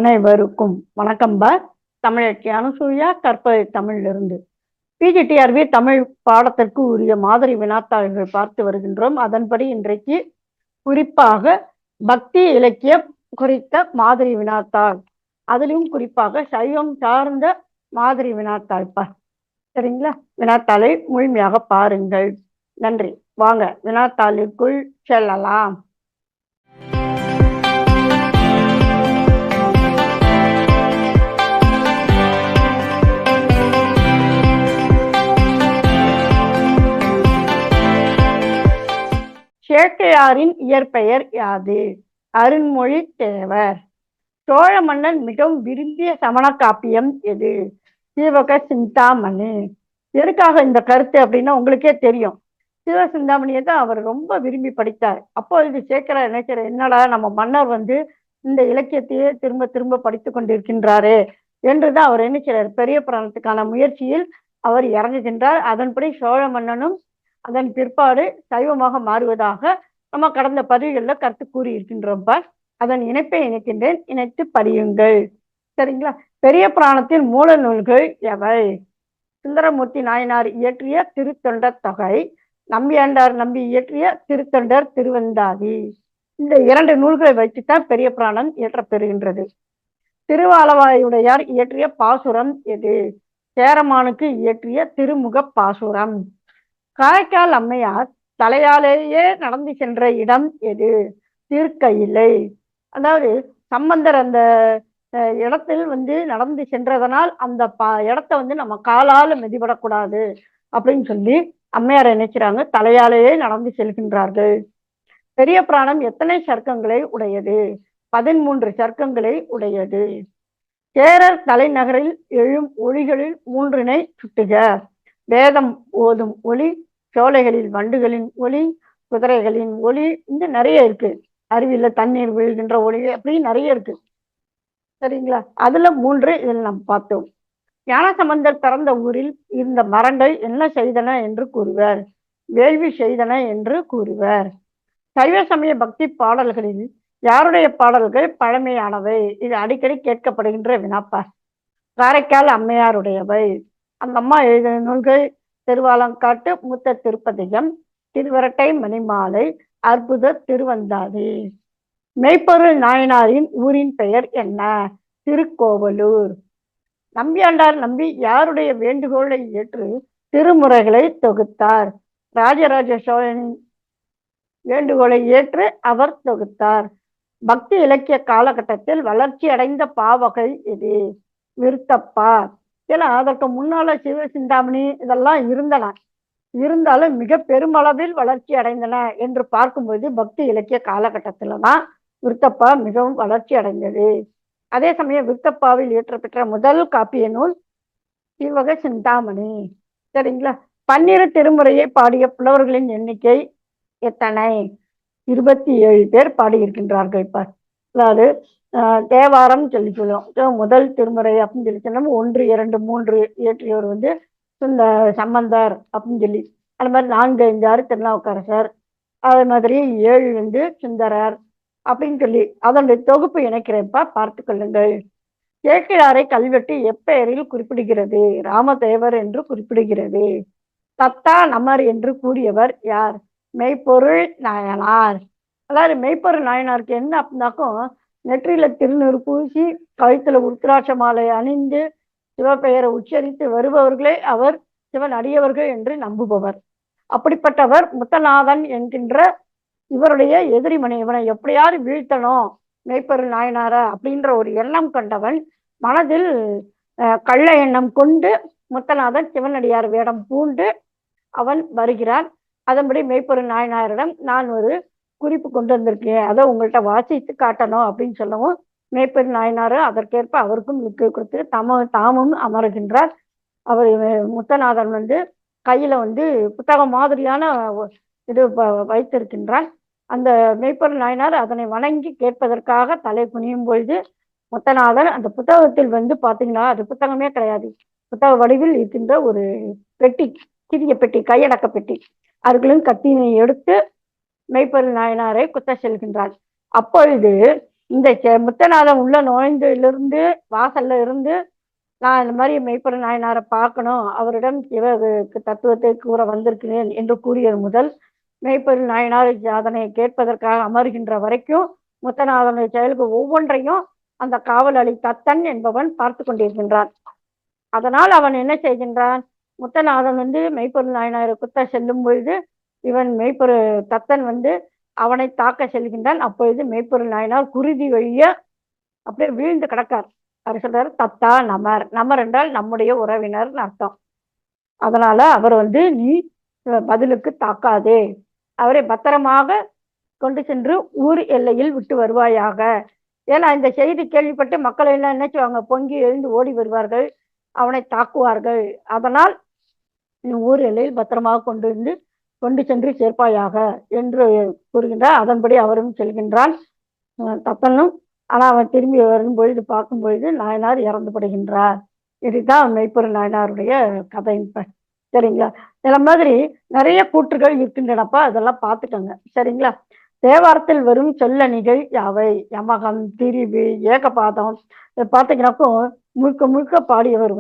அனைவருக்கும் வணக்கம்பா. தமிழச்சி அனுசூயா கற்பதை தமிழிலிருந்து பிஜிடிஆர்பி தமிழ் பாடத்திற்கு உரிய மாதிரி வினாத்தாள்கள் பார்த்து வருகின்றோம். அதன்படி இன்றைக்கு குறிப்பாக பக்தி இலக்கியம் குறித்த மாதிரி வினாத்தாள், அதிலும் குறிப்பாக சைவம் சார்ந்த மாதிரி வினாத்தாள்ப்பா. சரிங்களா? வினாத்தாளை முழுமையாக பாருங்கள். நன்றி. வாங்க வினாத்தாளுக்குள் செல்லலாம். சேக்கிழாரின் இயற்பெயர் யாது? அருண்மொழி தேவர். சோழ மன்னன் மிகவும் விரும்பிய சமண காப்பியம் எது? சீவக சிந்தாமணி. எதுக்காக இந்த கருத்து அப்படின்னா உங்களுக்கே தெரியும். சீவக சிந்தாமணியை தான் அவர் ரொம்ப விரும்பி படித்தார். அப்பொழுது சேக்கிழார் நினைக்கிற, என்னடா நம்ம மன்னர் இந்த இலக்கியத்தையே திரும்ப திரும்ப படித்து கொண்டிருக்கின்றாரே என்றுதான் அவர் நினைக்கிறார். பெரிய புராணத்துக்கான முயற்சியில் அவர் இறங்குகின்றார். அதன்படி சோழ மன்னனும் அதன் பிற்பாடு சைவமாக மாறுவதாக நம்ம கடந்த பதிவுகளில் கருத்து கூறி இருக்கின்றோம்ப்பா. அதன் இணைப்பை இணைக்கின்றேன், இணைத்து படியுங்கள். சரிங்களா? பெரிய புராணத்தின் மூல நூல்கள் எவை? சுந்தரமூர்த்தி நாயனார் இயற்றிய திருத்தொண்டர் தொகை, நம்பியாண்டார் நம்பி இயற்றிய திருத்தொண்டர் திருவந்தாதி. இந்த 2 நூல்களை வைத்துத்தான் பெரிய புராணம் இயற்றப்பெறுகின்றது. திருவாலவாயுடையார் இயற்றிய பாசுரம் எது? சேரமானுக்கு இயற்றிய திருமுக பாசுரம். காரைக்கால் அம்மையார் தலையாலேயே நடந்து சென்ற இடம் எது? திருக்கையிலை. அதாவது சம்பந்தர் அந்த இடத்தில் நடந்து சென்றதனால் அந்த இடத்த நம்ம காலால மிதிபடக்கூடாது அப்படின்னு சொல்லி அம்மையார் நினைக்கிறாங்க. தலையாலேயே நடந்து செல்கின்றார்கள். பெரிய புராணம் எத்தனை சர்க்கங்களை உடையது? 13 சர்க்கங்களை உடையது. சேரர் தலைநகரில் எழும் ஒளிகளில் 3 சுட்டுக. வேதம் ஓதும் ஒளி, சோலைகளில் வண்டுகளின் ஒளி, குதிரைகளின் ஒளி, நிறைய இருக்கு. அருவியில தண்ணீர் விழுகின்ற ஒளி, அப்படி நிறைய இருக்கு. சரிங்களா? அதுல 3 இதில் நாம் பார்த்தோம். ஞானசம்பந்தர் பிறந்த ஊரில் இருந்த மரங்கள் என்ன செய்தன என்று கூறுவர்? வேள்வி செய்தன என்று கூறுவர். சைவ சமய பக்தி பாடல்களில் யாருடைய பாடல்கள் பழமையானவை? இது அடிக்கடி கேட்கப்படுகின்ற வினாப்பா. காரைக்கால் அம்மையாருடையவை. அந்த அம்மா எழுதின நூல்கள் திருவாலங்காட்டு மூத்த திருப்பதிகம், திருவரட்டை மணிமாலை, அற்புத திருவந்தாதி. மெய்ப்பொருள் நாயனாரின் ஊரின் பெயர் என்ன? திருக்கோவலூர். நம்பியாண்டார் நம்பி யாருடைய வேண்டுகோளை ஏற்று திருமுறைகளை தொகுத்தார்? ராஜராஜ சோழனின் வேண்டுகோளை ஏற்று அவர் தொகுத்தார். பக்தி இலக்கிய காலகட்டத்தில் வளர்ச்சி அடைந்த பாவகை எது? விருத்தப்பா. ஏன்னா அதற்கு முன்னால சிவசிந்தாமணி இதெல்லாம் இருந்தாலும் மிக பெருமளவில் வளர்ச்சி அடைந்தன என்று பார்க்கும்போது பக்தி இலக்கிய காலகட்டத்தில்தான் விருத்தப்பா மிகவும் வளர்ச்சி அடைந்தது. அதே சமயம் விருத்தப்பாவில் இயற்றப்பெற்ற முதல் காப்பிய நூல் சீவக சிந்தாமணி. சரிங்களா? 12 திருமுறையை பாடிய புலவர்களின் எண்ணிக்கை எத்தனை? 27 பேர் பாடியிருக்கின்றார்கள். இப்ப அதாவது தேவாரம் சொல்லி சொல்லுவோம். முதல் திருமுறை அப்படின்னு சொல்லி சொன்னோம். 1, 2, 3 இயற்றியவர் சம்பந்தர் அப்படின்னு சொல்லி, அது மாதிரி 4, 5, 6 திருநாவுக்கரசர், அதே மாதிரி 7 சுந்தரர் அப்படின்னு சொல்லி அதனுடைய தொகுப்பு இணைக்கிறப்ப பார்த்து கொள்ளுங்கள். சேக்கிழாரை கல்வெட்டு எப்பெயரில் குறிப்பிடுகிறது? ராமதேவர் என்று குறிப்பிடுகிறது. தத்தா நமர் என்று கூறியவர் யார்? மெய்ப்பொருள் நாயனார். அதாவது மெய்ப்பொருள் நாயனாருக்கு என்ன அப்படின்னாக்கும், நெற்றியில திருநூறு பூசி, கழுத்துல உருத்திராட்ச மாலை அணிந்து சிவபெயரை உச்சரித்து வருபவர்களே அவர் சிவன் அடியவர்கள் என்று நம்புபவர். அப்படிப்பட்டவர் முத்தநாதன் என்கின்ற இவருடைய எதிரிமணி. இவனை எப்படியாவது வீழ்த்தணும் மெய்ப்பொருள் நாயனார அப்படின்ற ஒரு எண்ணம் கொண்டவன். மனதில் கள்ள எண்ணம் கொண்டு முத்தநாதன் சிவனடியார் வேடம் பூண்டு அவன் வருகிறான். அதன்படி மெய்ப்பொருள் நாயனாரிடம் நான் ஒரு குறிப்பு கொண்டு வந்திருக்கேன், அதை உங்கள்கிட்ட வாசித்து காட்டணும் அப்படின்னு சொல்லவும் மெய்ப்பொருள் நாயனார் அதற்கேற்ப அவருக்கும் மிக்க கொடுத்து தாமும் அமருகின்றார். அவர் முத்தநாதன் கையில புத்தகம் மாதிரியான இது வைத்திருக்கின்றார். அந்த மெய்ப்பொருள் நாயனார் அதனை வணங்கி கேட்பதற்காக தலை குனியும் பொழுது முத்தநாதன் அந்த புத்தகத்தில் பாத்தீங்கன்னா அது புத்தகமே கிடையாது, புத்தக வடிவில் இருக்கின்ற ஒரு பெட்டி, சிறிய பெட்டி, கையடக்க பெட்டி, அதுக்குள்ளும் கத்தினை எடுத்து மெய்ப்பொருள் நாயனாரை குத்த செல்கின்றார். அப்பொழுது இந்த முத்தநாதம் உள்ள நுழைந்ததிலிருந்து வாசல்ல இருந்து நான் இந்த மாதிரி மெய்ப்பொருள் நாயனாரை பார்க்கணும், அவரிடம் தத்துவத்தை கூற வந்திருக்கிறேன் என்று கூறியது முதல் மெய்ப்பொருள் நாயனார் அதனை கேட்பதற்காக அமர்கின்ற வரைக்கும் முத்தநாதனுடைய செயலுக்கு ஒவ்வொன்றையும் அந்த காவல் அளி தத்தன் என்பவன் பார்த்து கொண்டிருக்கின்றான். அதனால் அவன் என்ன செய்கின்றான், முத்தநாதன் மெய்ப்பொருள் நாயனாரை குத்த செல்லும் பொழுது இவன் மெய்ப்பொருள் தத்தன் அவனை தாக்க செல்கின்றான். அப்பொழுது மெய்ப்பொருள் நாயனார் குருதி வழிய அப்படியே வீழ்ந்து கிடக்கார். அவர் சொல்றாரு, தத்தா நமர். நமர் என்றால் நம்முடைய உறவினர் அர்த்தம். அதனால அவர் நீ பதிலுக்கு தாக்காதே, அவரை பத்திரமாக கொண்டு சென்று ஊர் எல்லையில் விட்டு வருவாயாக. ஏன்னா இந்த செய்தி கேள்விப்பட்டு மக்கள் எல்லாம் நினைச்சுவாங்க, பொங்கி எழுந்து ஓடி வருவார்கள், அவனை தாக்குவார்கள். அதனால் நீ ஊர் எல்லையில் பத்திரமாக கொண்டு சென்று சேர்ப்பாயாக என்று கூறுகின்றார். அதன்படி அவரும் செல்கின்றான் தப்பனும். ஆனா அவன் திரும்பி வரும் பொழுது பார்க்கும் பொழுது நாயனார் இறந்துபடுகின்றார். இதுதான் மெய்ப்பொருள் நாயனாருடைய கதை. சரிங்களா? இந்த மாதிரி நிறைய கூற்றுகள் இருக்கின்றனப்பா, அதெல்லாம் பார்த்துக்கோங்க. சரிங்களா? தேவாரத்தில் வரும் சொல்லணிகள் யாவை? யமகம், திரிவு, ஏகபாதம். பார்த்தீங்கன்னாக்கோ முழுக்க முழுக்க பாடியவர்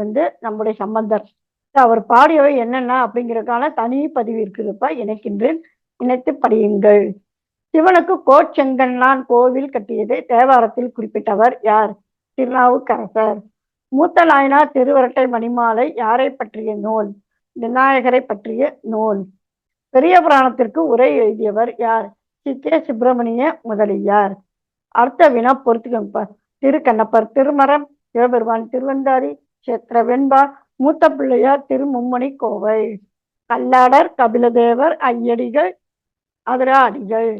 நம்முடைய சம்பந்தர். அவர் பாடியவை என்னென்ன அப்படிங்கிறதுக்கான தனி பதிவு இருக்குதுப்பா, இணைக்கின்றேன், இணைத்து படியுங்கள். சிவனுக்கு கோச்செங்கண்ணான் கோவில் கட்டியது தேவாரத்தில் குறிப்பிட்டவர் யார்? திருநாவுக்கரசர். மூத்த நாயனார் திருவரட்டை மணிமாலை யாரை பற்றிய நூல்? விநாயகரை பற்றிய நூல். பெரிய புராணத்திற்கு உரை எழுதியவர் யார்? கே சுப்பிரமணிய முதலியார். அர்த்த வினா பொறுத்துக்க. திருக்கண்ணப்பர் திருமரம், சிவபெருமான் திருவந்தாரி, சேத்திர வெண்பா, மூத்த பிள்ளையார் திருமும்மணி கோவை, கல்லாடர் கபிலதேவர் ஐயடிகள் அதிராடிகள்.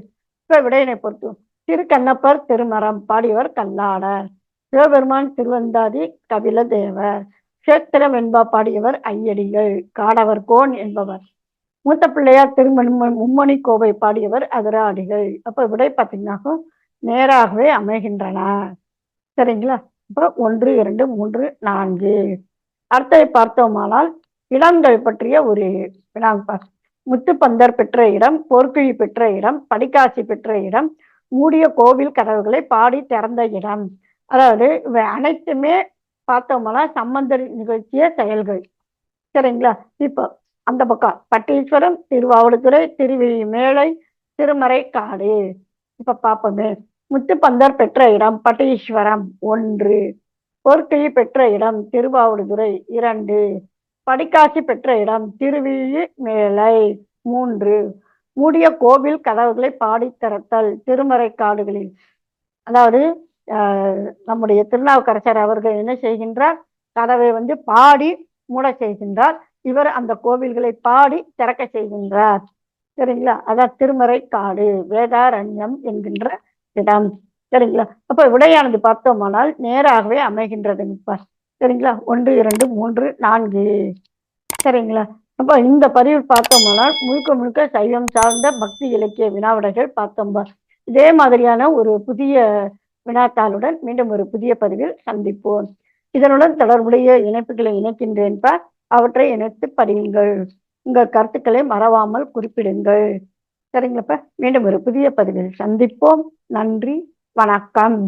இப்ப விடையினை பொறுத்து திருக்கண்ணப்பர் திருமரம் பாடியவர் கல்லாடர், சிவபெருமான் திருவந்தாதி கபிலதேவர், சேத்திர வெண்பா பாடியவர் ஐயடிகள், காடவர் கோன் என்பவர், மூத்த பிள்ளையார் மும்மணி கோவை பாடியவர் அதிராடிகள். அப்ப விடை பார்த்தீங்கன்னா நேராகவே அமைகின்றன. சரிங்களா? இப்போ 1, 2, 3, 4 அர்த்தத்தை பார்த்தோமானால் இடங்கள் பற்றிய ஒரு வினாங்க. முத்துப்பந்தர் பெற்ற இடம், போர்க்கிழி பெற்ற இடம், படிக்காசி பெற்ற இடம், மூடிய கோவில் கதவுகளை பாடி திறந்த இடம். அதாவது இவை அனைத்துமே பார்த்தோம்னா சம்பந்தர் நிகழ்ச்சிய செயல்கள். சரிங்களா? இப்போ அந்த பக்கம் பட்டீஸ்வரம், திருவாவடுதுறை, திருவிழிமேலை, திருமறை காடு. இப்ப பார்ப்போமே. முத்துப்பந்தர் பெற்ற இடம் பட்டீஸ்வரம் 1, பொற்கிழி பெற்ற இடம் திருவாவடுதுறை 2, படிக்காசி பெற்ற இடம் திருவிழி மேலை 3, மூடிய கோவில் கதவுகளை பாடி திறத்தல் திருமறை காடுகளில். அதாவது நம்முடைய திருநாவுக்கரசர் அவர்கள் என்ன செய்கின்றார், கதவை பாடி மூட செய்கின்றார். இவர் அந்த கோவில்களை பாடி திறக்க செய்கின்றார். சரிங்களா? அதான் திருமறை காடு, வேதாரண்யம் என்கின்ற இடம். சரிங்களா? அப்ப விடையானது பார்த்தோமானால் நேராகவே அமைகின்றது. சரிங்களா? 1, 2, 3, 4. சரிங்களா? அப்ப இந்த பதிவு பார்த்தோம்னால் முழுக்க முழுக்க சைவம் சார்ந்த பக்தி இலக்கிய வினாவிடைகள் பார்த்தோம். இதே மாதிரியான ஒரு புதிய வினாத்தாளுடன் மீண்டும் ஒரு புதிய பதிவில் சந்திப்போம். இதனுடன் தொடர்புடைய இணைப்புகளை இணைக்கின்றேன்பா, அவற்றை இணைத்து படியுங்கள். உங்கள் கருத்துக்களை மறவாமல் குறிப்பிடுங்கள். சரிங்களப்ப? மீண்டும் ஒரு புதிய பதிவில் சந்திப்போம். நன்றி, வணக்கம்.